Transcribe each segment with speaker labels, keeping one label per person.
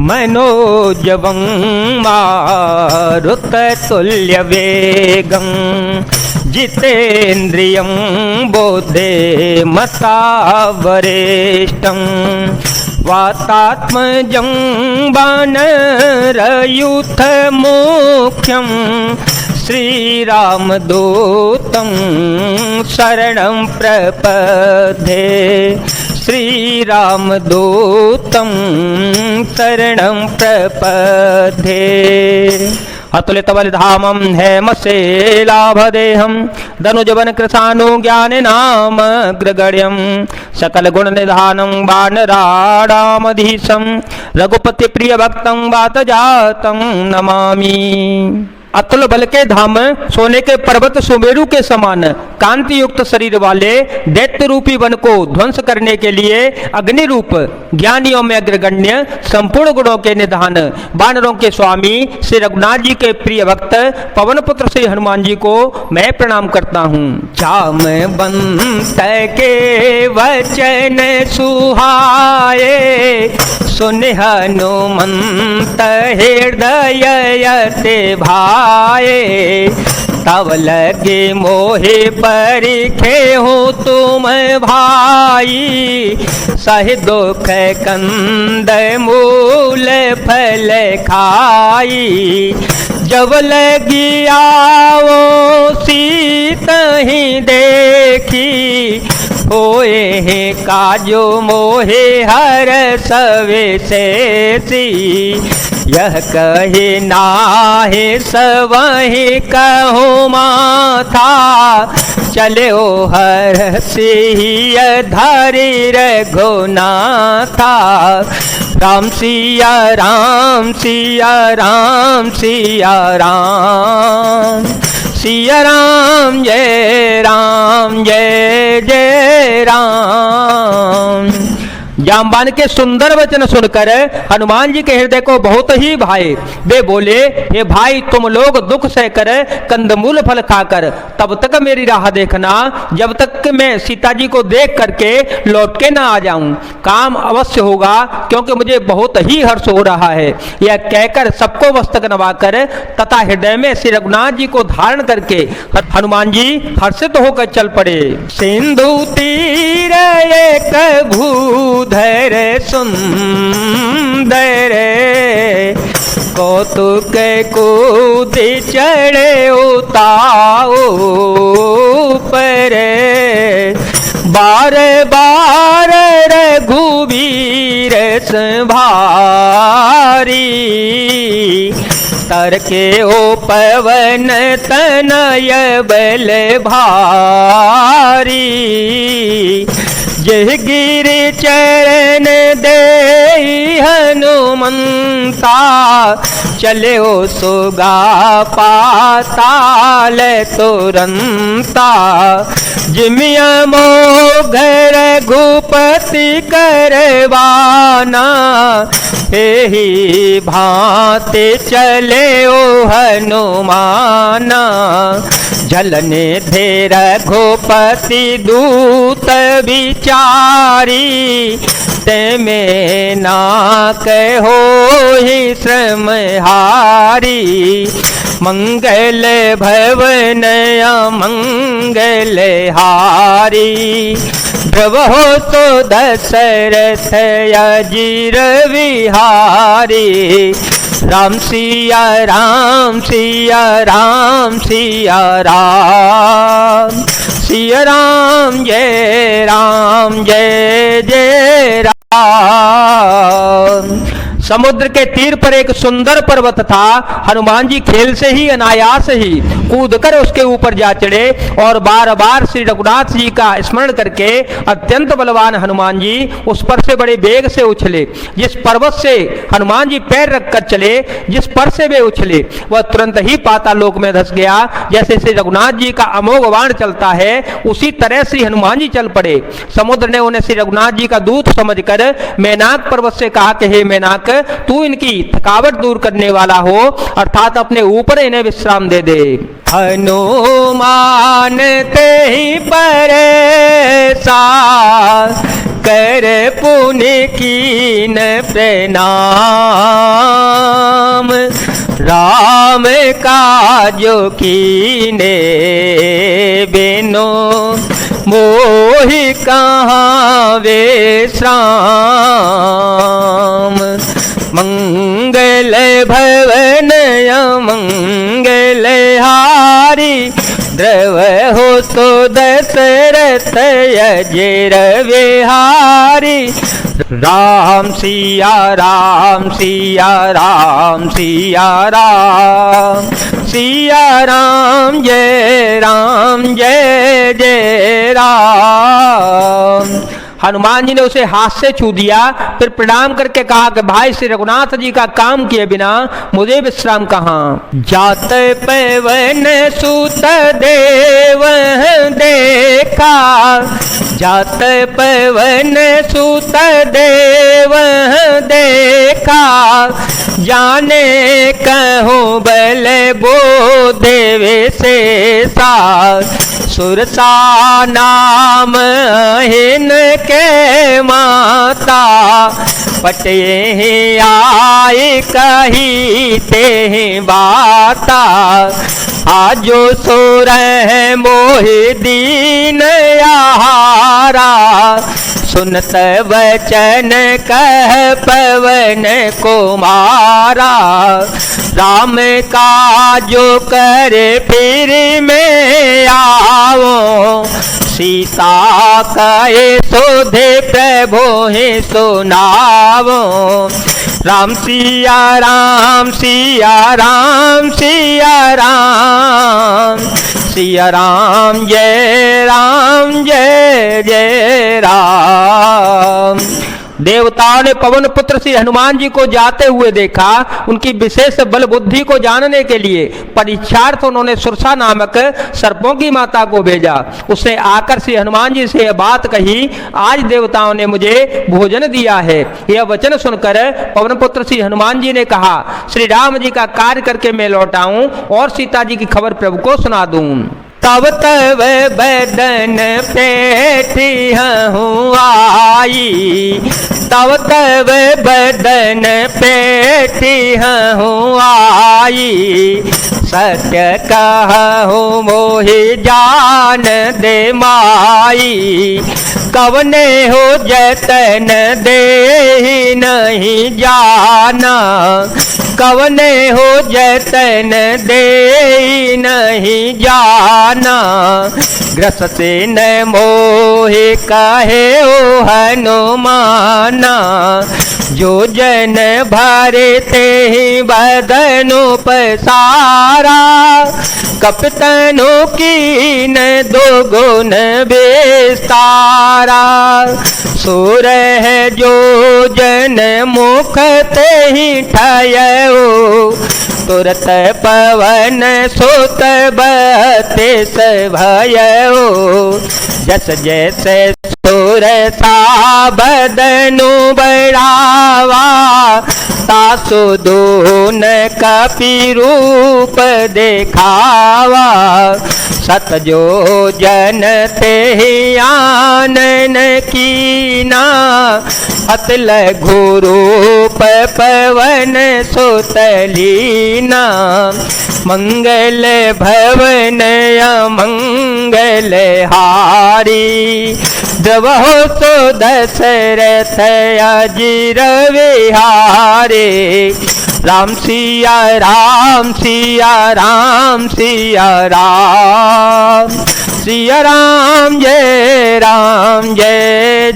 Speaker 1: मनोजवं मारुततुल्यवेगं जितेन्द्रियं बोधे मतावरेष्टं वातात्मजं वानरयूथमुख्यं श्रीरामदूतं शरणं प्रपद्ये श्रीरामदूतं शरणं प्रपद्ये। अतुलितबलिधामं हेमशैलाभदेहं धनुजवन कृशानु ज्ञानिनामग्रगण्यं सकलगुणनिधानं वानराणामधीशं रघुपतिप्रियभक्तं वातजातं नमामि। अतुल बल के धाम, सोने के पर्वत सुमेरु के समान कांति युक्त शरीर वाले दैत्य रूपी वन को ध्वंस करने के लिए अग्नि रूप ज्ञानियों में अग्रगण्य संपूर्ण गुणों के निधान वानरों के स्वामी श्री रघुनाथ जी के प्रिय भक्त पवन पुत्र श्री हनुमान जी को मैं प्रणाम करता हूँ। जामवंत के वचन सुहाए सुन हनुमंत हृदय यते भाए तब लगे मोहे परिखे हो तुम भाई सह दुख कंद मूल फल खाई जब लगी आओ सीत ही देखी होए है काजो मोहे हर सवे से यह कहे नाहे सवही कहो माथा चले ओ हर सिंह धारी रघुनाथा राम सिया राम सिया राम सिया राम सिया राम जय जय राम। जामवान के सुंदर वचन सुनकर हनुमान जी के हृदय को बहुत ही भाए। वे बोले, हे भाई तुम लोग दुख सहकर कंदमूल फल खाकर तब तक मेरी राह देखना जब तक कि मैं सीता जी को देख करके लौट के ना आ जाऊं। काम अवश्य होगा क्योंकि मुझे बहुत ही हर्ष हो रहा है। यह कहकर सबको मस्तक नवाकर तथा हृदय में श्री रघुनाथ जी को धारण करके हनुमान जी हर्षित होकर चल पड़े। सिंधु तीर एक भूधर सुंदर कौतुक कूद चढ़े उताओ पर बार बार रघुवीर संभारी तरके ओ पवन तनय बल भारी जय गिरि चरण दे हनुमंता चले ओ सुगा पाताल तुरंता जिमिया मोघ रघुपति करवाना ही भांति चले ओ हनुमाना झलने धे रघुपति दूत विचारी ते में ना कहो ही श्रम हारी मंगल भवन मंगल हारी प्रभो तो दशरथ अजीर विहारी राम सिया राम सिया राम सिया राम सिया राम जय जय राम। समुद्र के तीर पर एक सुंदर पर्वत था। हनुमान जी खेल से ही अनायास ही कूदकर उसके ऊपर जा चढ़े और बार बार श्री रघुनाथ जी का स्मरण करके अत्यंत बलवान हनुमान जी उस पर से बड़े वेग से उछले। जिस पर्वत से हनुमान जी पैर रखकर चले, जिस पर से वे उछले वह तुरंत ही पाताल लोक में धस गया। जैसे श्री रघुनाथ जी का अमोघ बाण चलता है उसी तरह श्री हनुमान जी चल पड़े। समुद्र ने उन्हें श्री रघुनाथ जी का दूत समझकर मैनाक पर्वत से कहा कि हे मैनाक तू इनकी थकावट दूर करने वाला हो अर्थात अपने ऊपर इन्हें विश्राम दे दे। हनुमान ते ही परेशान कर पुण्य कीन प्रणाम। राम काजो कीने बिनो मोहि कहाँ विश्राम। मंगल भवन मंगल हारी द्रव हो तो दशरथ अजर विहारी। राम सिया राम सिया राम सिया राम सिया राम जय जय राम। हनुमान जी ने उसे हाथ से छू दिया, फिर प्रणाम करके कहा कि भाई श्री रघुनाथ जी का काम किए बिना मुझे विश्राम कहाँ। जात पवन सुत देव देखा, जात पवन सुत देव देखा। जाने कहूँ बल बो देवे से सा, सुरसा नाम हिन के माता। पटे आए कही ते बाता, आजो सुर मोहि दीन आहारा। सुनत वचन कह पवन कुमारा, राम काजो करे फिर में आओ। सीता कहे सोधे प्रभु ही सुनावो। राम सिया राम सिया राम सिया राम सिया राम जय जय राम। देवताओं ने पवन पुत्र श्री हनुमान जी को जाते हुए देखा। उनकी विशेष बल बुद्धि को जानने के लिए परीक्षार्थ उन्होंने सुरसा नामक सर्पों की माता को भेजा। उसने आकर श्री हनुमान जी से यह बात कही, आज देवताओं ने मुझे भोजन दिया है। यह वचन सुनकर पवन पुत्र श्री हनुमान जी ने कहा, श्री राम जी का कार्य करके मैं लौट आऊं और सीता जी की खबर प्रभु को सुना दूं। तब तब बदन पेठी हूँ आई, तब तब बदन पेठी हूँ आई। सत्य कहूँ मोहि जान दे माई, कवने हो जतन दे नहीं जाना। कवने हो जतन दे नहीं जाना, ग्रसते न मोहि कहे ओ हनुमाना। जो जन भरे ते ही बदनु पसारा, कपतनु कीन दो गुण विस्तारा। सुर है जो जन मुख ते ही ठयऊ, तुरत पवन सुत बत्तीस भयऊ। जस जैसे सुर सा बदनु बढ़ावा, तासु दून कपि रूप देखावा। सत जो जन ते आनन कीना, अत लघु रूप पवन सुतलीना। मंगल भवन अमंगल हारी, द्रवहु सो दशरथ अजिर विहारे। राम सिया राम सिया राम सिया राम सिया राम जय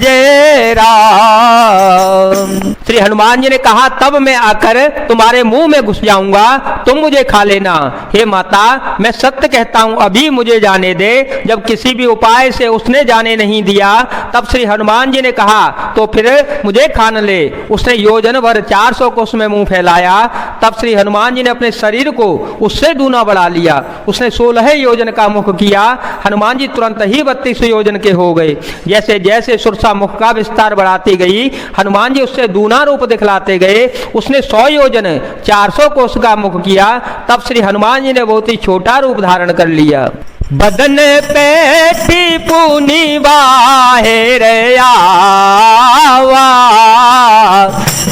Speaker 1: जय राम। श्री हनुमान जी ने कहा, तब मैं आकर तुम्हारे मुंह में घुस जाऊंगा, तुम मुझे खा लेना। हे माता, मैं सत्य कहता हूं, अभी मुझे जाने दे। जब किसी भी उपाय से उसने जाने नहीं दिया, तब श्री हनुमान जी ने कहा, तो फिर मुझे खा न ले। उसने योजन भर 400 कोस में मुंह फैलाया। तब श्री हनुमान जी ने अपने शरीर को उससे दूना बढ़ा लिया। उसने 16 योजन का मुख किया। हनुमान जी तुरंत ही 32 योजन के हो गए। जैसे जैसे सुरसा मुख का विस्तार बढ़ाती गई, हनुमान जी उससे दूना रूप दिखलाते गए। उसने 100 योजन 400 कोस का मुख किया। तब श्री हनुमान जी ने बहुत ही छोटा रूप धारण कर लिया। बदन पेटी पुनी बाहेर आवा,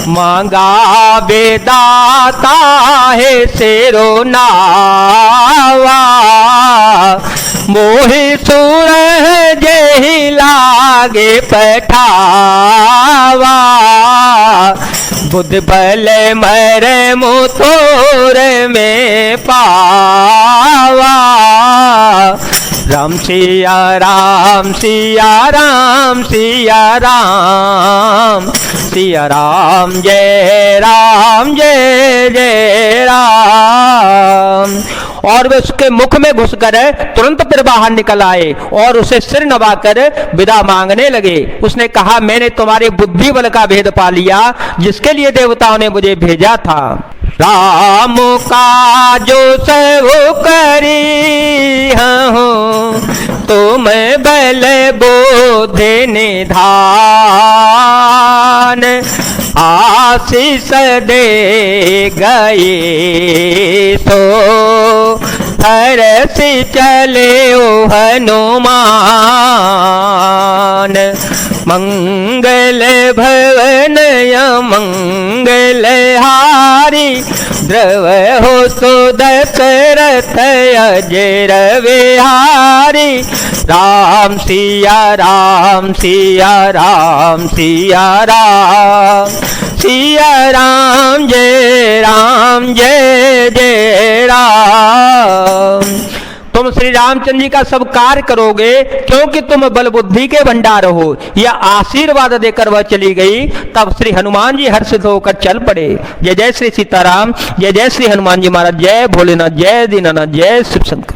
Speaker 1: मांगा बेदाता है सेरो नावा, मोहि सुर जेहि लागे पठावा, बुध बल मर मुथोर में पावा। राम सिया राम सिया राम सिया राम, सिया राम जय राम। और वे उसके मुख में घुसकर तुरंत फिर बाहर निकल आए और उसे सिर नवाकर विदा मांगने लगे। उसने कहा, मैंने तुम्हारी बुद्धि बल का भेद पा लिया जिसके लिए देवताओं ने मुझे भेजा था। राम का जो सब करी हूँ, तुम बल बोध निधान, आशीष दे गए तो हर्ष चले ओ हनुमान। मंगल भवन मंगल हारी, द्रव हो तो दशरथ अजर विहारी। राम सिया राम सिया राम सिया राम, सिया राम जय जय राम। तुम श्री रामचंद्र जी का सब कार्य करोगे क्योंकि तुम बल बुद्धि के भंडार हो। यह आशीर्वाद देकर वह चली गई। तब श्री हनुमान जी हर्षित होकर चल पड़े। जय जय श्री सीताराम, जय जय श्री हनुमान जी महाराज, जय भोलेनाथ, जय दीनानाथ, जय शिव शंकर।